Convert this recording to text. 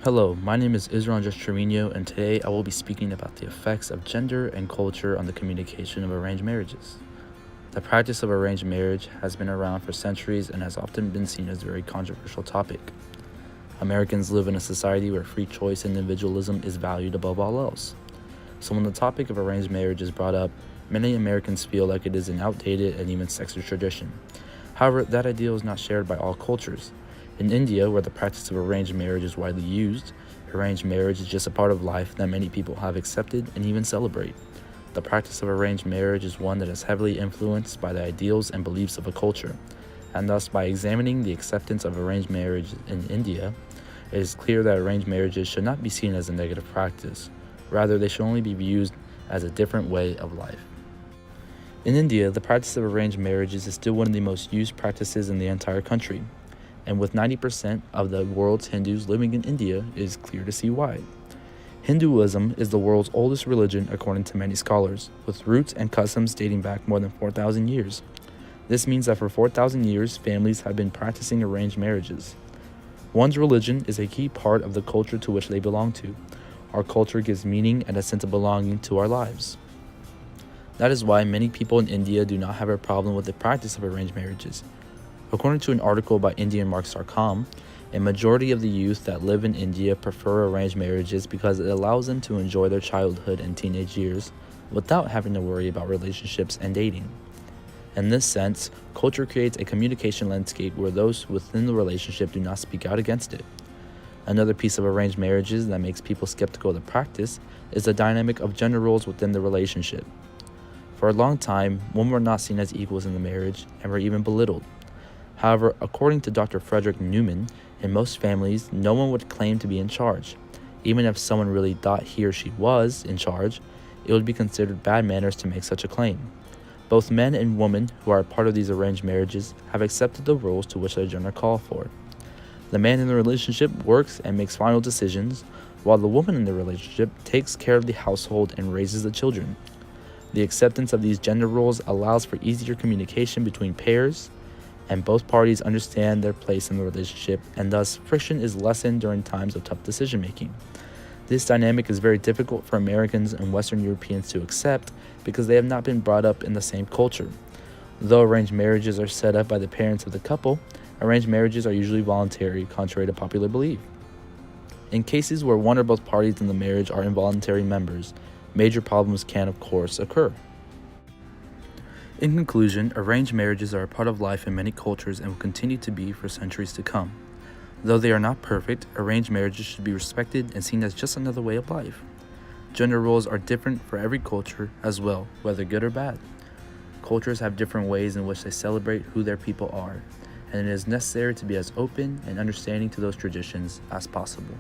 Hello, my name is Isran Trevino, and today I will be speaking about the effects of gender and culture on the communication of arranged marriages. The practice of arranged marriage has been around for centuries and has often been seen as a very controversial topic. Americans live in a society where free choice and individualism is valued above all else. So when the topic of arranged marriage is brought up, many Americans feel like it is an outdated and even sexist tradition. However, that ideal is not shared by all cultures. In India, where the practice of arranged marriage is widely used, arranged marriage is just a part of life that many people have accepted and even celebrate. The practice of arranged marriage is one that is heavily influenced by the ideals and beliefs of a culture, and thus by examining the acceptance of arranged marriage in India, it is clear that arranged marriages should not be seen as a negative practice. Rather, they should only be viewed as a different way of life. In India, the practice of arranged marriages is still one of the most used practices in the entire country. And with 90% of the world's Hindus living in India, it is clear to see why. Hinduism is the world's oldest religion according to many scholars, with roots and customs dating back more than 4,000 years. This means that for 4,000 years, families have been practicing arranged marriages. One's religion is a key part of the culture to which they belong to. Our culture gives meaning and a sense of belonging to our lives. That is why many people in India do not have a problem with the practice of arranged marriages. According to an article by IndianMarks.com, a majority of the youth that live in India prefer arranged marriages because it allows them to enjoy their childhood and teenage years without having to worry about relationships and dating. In this sense, culture creates a communication landscape where those within the relationship do not speak out against it. Another piece of arranged marriages that makes people skeptical of the practice is the dynamic of gender roles within the relationship. For a long time, women were not seen as equals in the marriage and were even belittled. However, according to Dr. Frederick Newman, in most families, no one would claim to be in charge. Even if someone really thought he or she was in charge, it would be considered bad manners to make such a claim. Both men and women who are part of these arranged marriages have accepted the roles to which their gender call for. The man in the relationship works and makes final decisions, while the woman in the relationship takes care of the household and raises the children. The acceptance of these gender roles allows for easier communication between pairs, and both parties understand their place in the relationship, and thus friction is lessened during times of tough decision-making. This dynamic is very difficult for Americans and Western Europeans to accept because they have not been brought up in the same culture. Though arranged marriages are set up by the parents of the couple, arranged marriages are usually voluntary, contrary to popular belief. In cases where one or both parties in the marriage are involuntary members, major problems can, of course, occur. In conclusion, arranged marriages are a part of life in many cultures and will continue to be for centuries to come. Though they are not perfect, arranged marriages should be respected and seen as just another way of life. Gender roles are different for every culture as well, whether good or bad. Cultures have different ways in which they celebrate who their people are, and it is necessary to be as open and understanding to those traditions as possible.